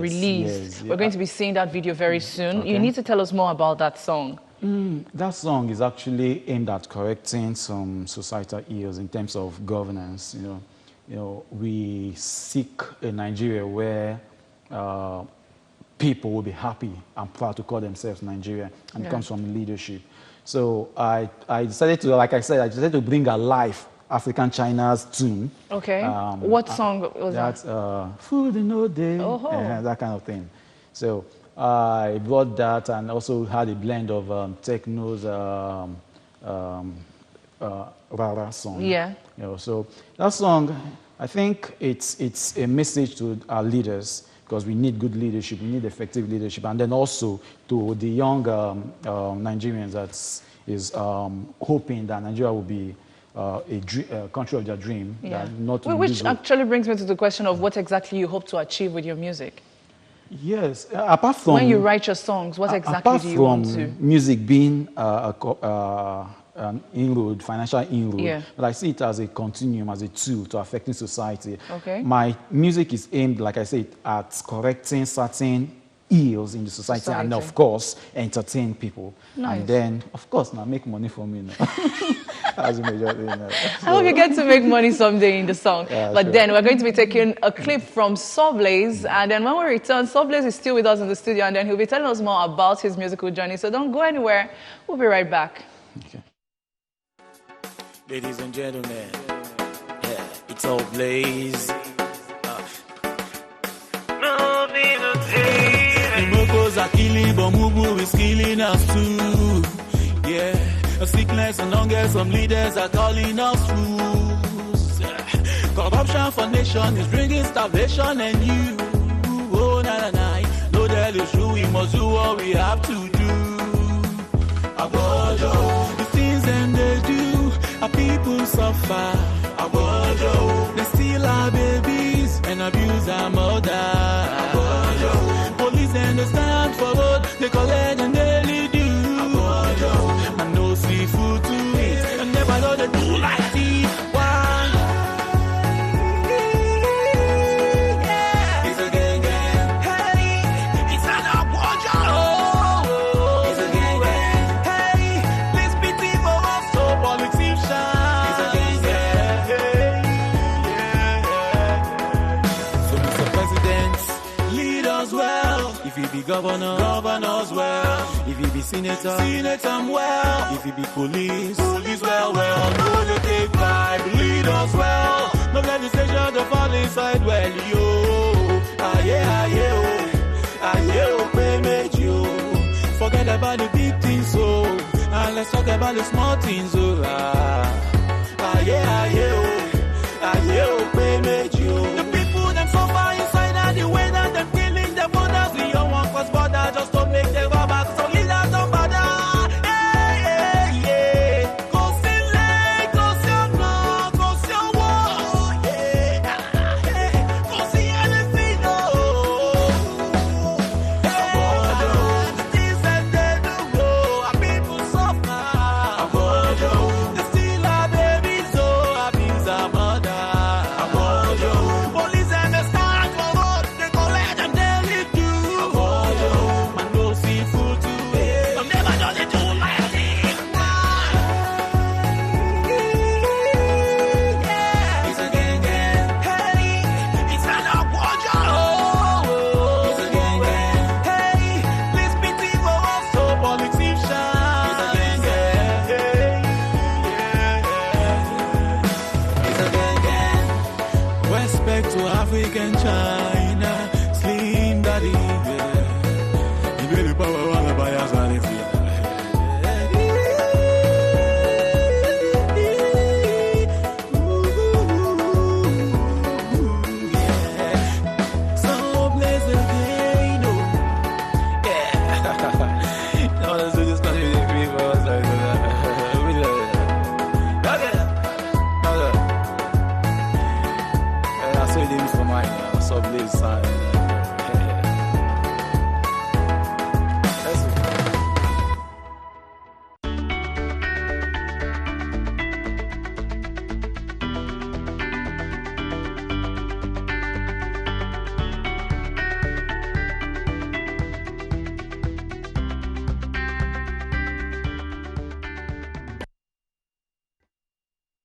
released. Yes, We're going to be seeing that video very soon. Okay. You need to tell us more about that song. That song is actually aimed at correcting some societal ills in terms of governance. You know, we seek a Nigeria where people will be happy and proud to call themselves Nigeria, and it comes from leadership. So I decided to, like I said, I decided to bring alive African China's tune. Okay. What song was that? Food in no day, that kind of thing. So I brought that and also had a blend of techno's Rara song. Yeah. You know, so that song, I think it's a message to our leaders, because we need good leadership, we need effective leadership, and then also to the young Nigerians that is hoping that Nigeria will be a country of their dream. Yeah. Which actually brings me to the question of what exactly you hope to achieve with your music. Yes, apart from... When you write your songs, what exactly do you want to... Apart from music being an inroad, financial inroad, but I see it as a continuum, as a tool to affecting society. Okay. My music is aimed, like I said, at correcting certain ills in the society, and of course, entertain people. Nice. And then, of course, now make money for me now. As a major thing. I hope you get to make money someday in the song. Yeah, but then we're going to be taking a clip from Sauw, and then when we return, Sauw is still with us in the studio, and then he'll be telling us more about his musical journey. So don't go anywhere. We'll be right back. Okay. Ladies and gentlemen, it's Sauw. Mokos are killing, but Mubu is killing us too. Yeah, a sickness and hunger, some leaders are calling us fools. Corruption for nation is bringing starvation, and you, oh na na na, no that is true, we must do what we have to do. Abojo, the things and they do, our people suffer. Abojo, they steal our babies and abuse our mother. Abojo, police and they stand for what they collect and daily do. And no seafood to eat, and never know they do like this. Why? It's a gang gang. Hey, it's an Abojo. It's a gang gang. Hey, let's be people also politicians. It's a gang gang. So Mr. President, lead us well. If you be governor, govern us well. If you be senator, senate them well. If you be police, police well. No, you take bribe, lead us well. No legislation to fall inside well, yo. Oh, payment, yo. Forget about the big things, so. And let's talk about the small things, oh. Oh, payment, yo. The people, them suffer inside and the way that them killing them mothers. We don't want cross border just to make them go back. So leaders don't bother. Respect to African China, Slim Daddy, yeah. You really power all the buyers and if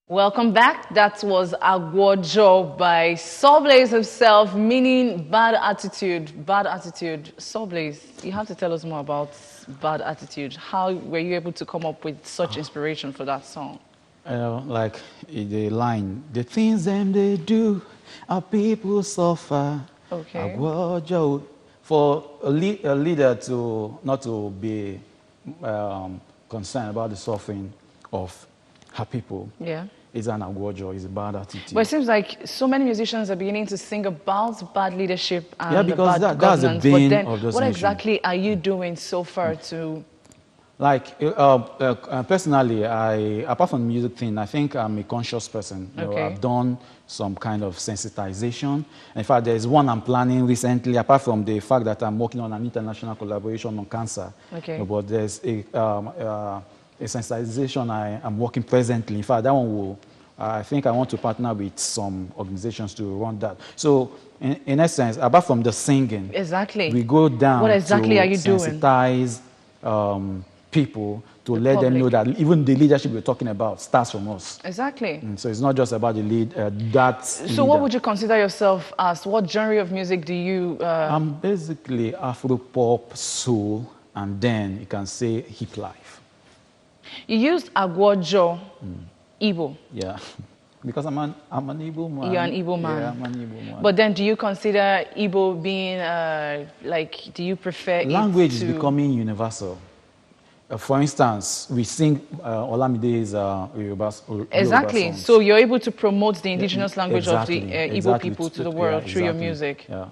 Welcome back. That was Agwojo by Sauw himself, meaning bad attitude. Bad attitude. Sauw, you have to tell us more about bad attitude. How were you able to come up with such inspiration for that song? Like the line, the things them they do, our people suffer. Okay. Agwojo. For a leader to not to be concerned about the suffering of her people. Yeah. Is an agwojo, is a bad attitude. But it seems like so many musicians are beginning to sing about bad leadership and because bad that's the governance. bane But then, of those what nations. exactly are you doing so far to? Like, personally, apart from the music thing, I think I'm a conscious person. You know, I've done some kind of sensitization. In fact, there's one I'm planning recently, apart from the fact that I'm working on an international collaboration on cancer. Okay. You know, but there's a sensitization I'm working presently. In fact, that one will, I think I want to partner with some organizations to run that. So, in essence, apart from the singing, exactly, we go down what exactly to are you sensitize people to let them know that even the leadership we're talking about starts from us. Exactly. So it's not just about the So leader. what would you consider yourself as? What genre of music do you... I'm basically Afro-pop, soul, and then you can say hip life. You used Agwojo, Igbo. Yeah, because I'm an Igbo man. You're an Igbo man. Yeah, I'm an Igbo man. But then do you consider Igbo being, like, do you prefer language it to... is becoming universal. For instance, we sing Olamide's Yoruba exactly. songs. So you're able to promote the indigenous language exactly. of the Igbo people to the world through your music. Yeah.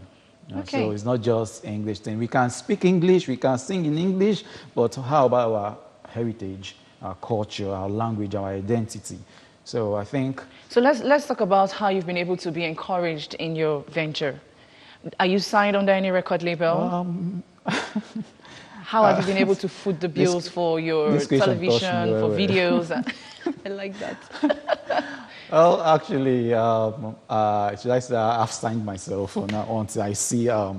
Okay. So it's not just English thing. We can speak English, we can sing in English, but how about our heritage, our culture, our language, our identity? So I think... So let's talk about how you've been able to be encouraged in your venture. Are you signed under any record label? How have you been able to foot the bills for your television, for videos? I like that. Well, actually, should I say I've signed myself for now until I see a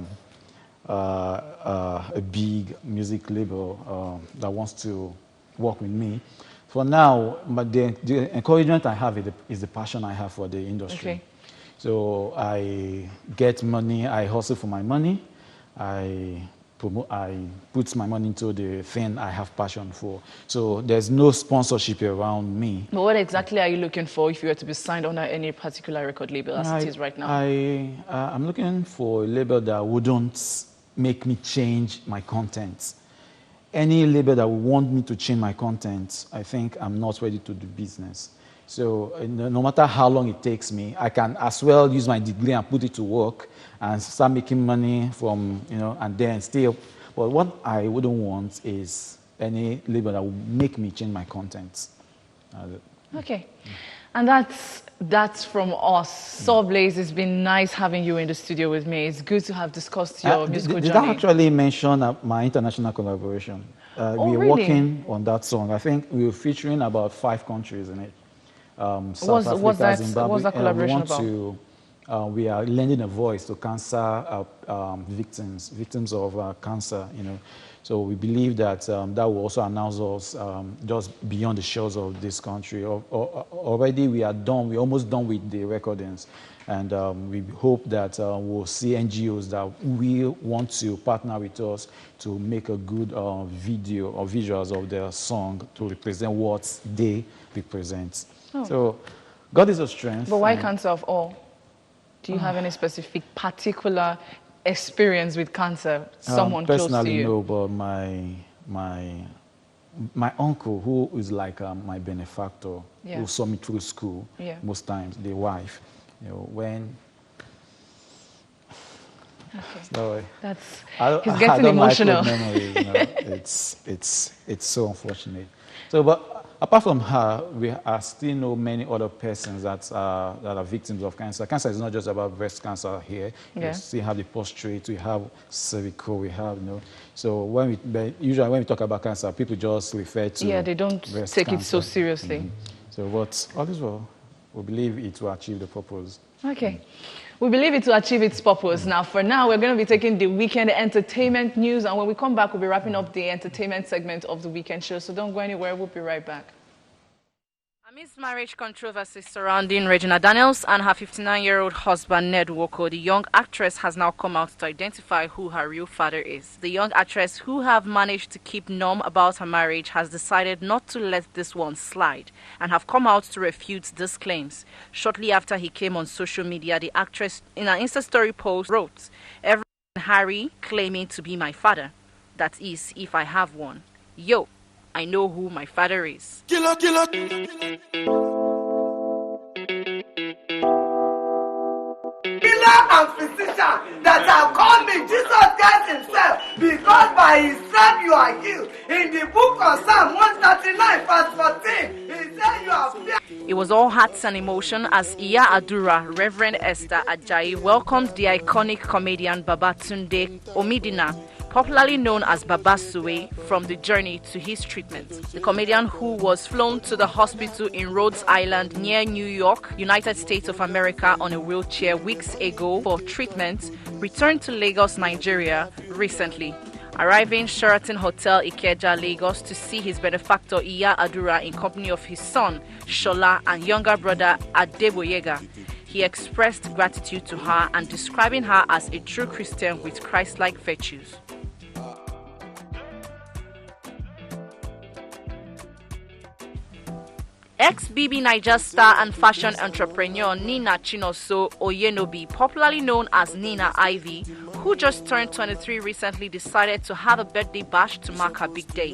big music label that wants to work with me. For now, but the encouragement I have is the passion I have for the industry. Okay. So I get money, I hustle for my money, I put my money into the thing I have passion for. So there's no sponsorship around me. But what exactly are you looking for if you were to be signed under any particular record label as it is right now? I'm looking for a label that wouldn't make me change my content. Any label that would want me to change my content, I think I'm not ready to do business. So no matter how long it takes me, I can as well use my degree and put it to work and start making money from, and then still. But what I wouldn't want is any label that would make me change my content. Okay. And that's from us. Sauw, it's been nice having you in the studio with me. It's good to have discussed your musical journey. Did I actually mention my international collaboration? We are working on that song. I think we were featuring about 5 countries in it. South Africa, Zimbabwe. What's that collaboration about? We are lending a voice to cancer victims of cancer. So we believe that that will also announce us just beyond the shores of this country. Already we are done. We're almost done with the recordings, and we hope that we'll see NGOs that we want to partner with us to make a good video or visuals of their song to represent what they represent. Oh. So God is a strength. But why cancer of all? Do you have any specific particular experience with cancer? Someone close to you? Personally, no, but my uncle, who is like my benefactor, who saw me through school, most times, the wife, when... Okay. He's getting emotional. Like memories, it's so unfortunate. So, but apart from her, I still know many other persons that are victims of cancer. Cancer is not just about breast cancer here. We still have the prostate, we have cervical, we have, So usually when we talk about cancer, people just refer to they don't take it so seriously. So, but all is well. We believe it will achieve the purpose. Okay. We believe it to achieve its purpose. Now, for now, we're going to be taking the weekend entertainment news, and when we come back, we'll be wrapping up the entertainment segment of the weekend show. So don't go anywhere. We'll be right back. Amidst marriage controversies surrounding Regina Daniels and her 59-year-old husband Ned Nwoko, the young actress has now come out to identify who her real father is. The young actress, who have managed to keep mum about her marriage, has decided not to let this one slide and have come out to refute these claims. Shortly after he came on social media, the actress, in an Insta story post, wrote, "Everyone Harry claiming to be my father. That is, if I have one. Yo, I know who my father is." Killer. And physician that have called me Jesus Christ himself, because by his stripes you are healed. In the book of Psalm 139 verse 14, he said you are feared. It was all hearts and emotion as Iya Adura, Reverend Esther Ajayi, welcomed the iconic comedian Babatunde Omidina, popularly known as Baba Sauw, from the journey to his treatment. The comedian, who was flown to the hospital in Rhode Island near New York, United States of America, on a wheelchair weeks ago for treatment, returned to Lagos, Nigeria recently, arriving Sheraton Hotel Ikeja, Lagos, to see his benefactor Iya Adura in company of his son Shola and younger brother Adeboyega. He expressed gratitude to her and describing her as a true Christian with Christ-like virtues. Ex-BB Naija star and fashion entrepreneur Nina Chinoso Oyenobi, popularly known as Nina Ivy, who just turned 23 recently, decided to have a birthday bash to mark her big day.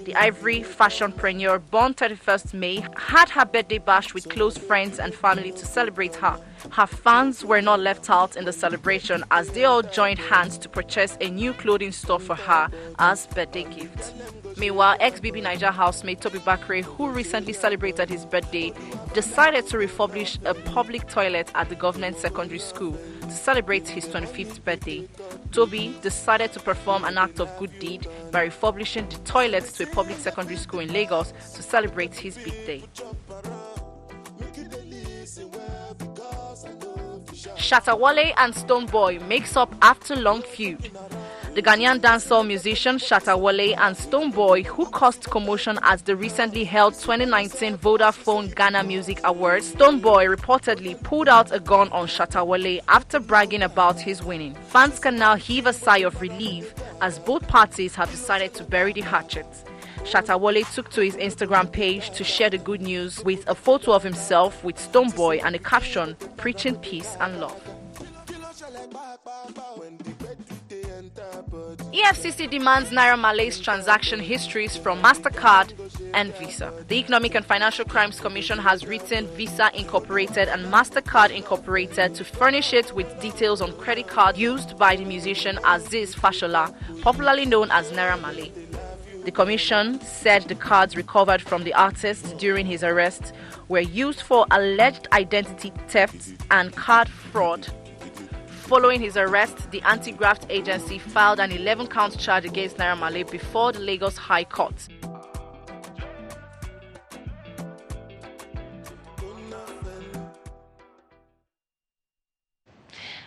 The Ivory fashionpreneur, born 31st May, had her birthday bash with close friends and family to celebrate her. Her fans were not left out in the celebration as they all joined hands to purchase a new clothing store for her as birthday gift. Meanwhile, ex-BB Naija housemate Toby Bakre, who recently celebrated his birthday, decided to refurbish a public toilet at the government secondary school to celebrate his 25th birthday. Toby decided to perform an act of good deed by refurbishing the toilet to a public secondary school in Lagos to celebrate his big day. Shatta Wale and Stonebwoy makes up after long feud. The Ghanaian dancehall musician Shatta Wale and Stonebwoy, who caused commotion at the recently held 2019 Vodafone Ghana Music Awards, Stonebwoy reportedly pulled out a gun on Shatta Wale after bragging about his winning. Fans can now heave a sigh of relief as both parties have decided to bury the hatchet. Shatta Wale took to his Instagram page to share the good news with a photo of himself with Stonebwoy and a caption preaching peace and love. EFCC demands Naira Marley's transaction histories from MasterCard and Visa. The Economic and Financial Crimes Commission has written Visa Incorporated and MasterCard Incorporated to furnish it with details on credit card used by the musician Aziz Fashola, popularly known as Naira Marley. The commission said the cards recovered from the artist during his arrest were used for alleged identity theft and card fraud. Following his arrest, the anti-graft agency filed an 11-count charge against Naira Marley before the Lagos High Court.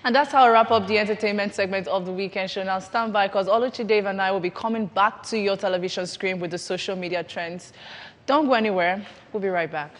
And that's how I wrap up the entertainment segment of the weekend show. Now stand by, because Oluchi Dave and I will be coming back to your television screen with the social media trends. Don't go anywhere. We'll be right back.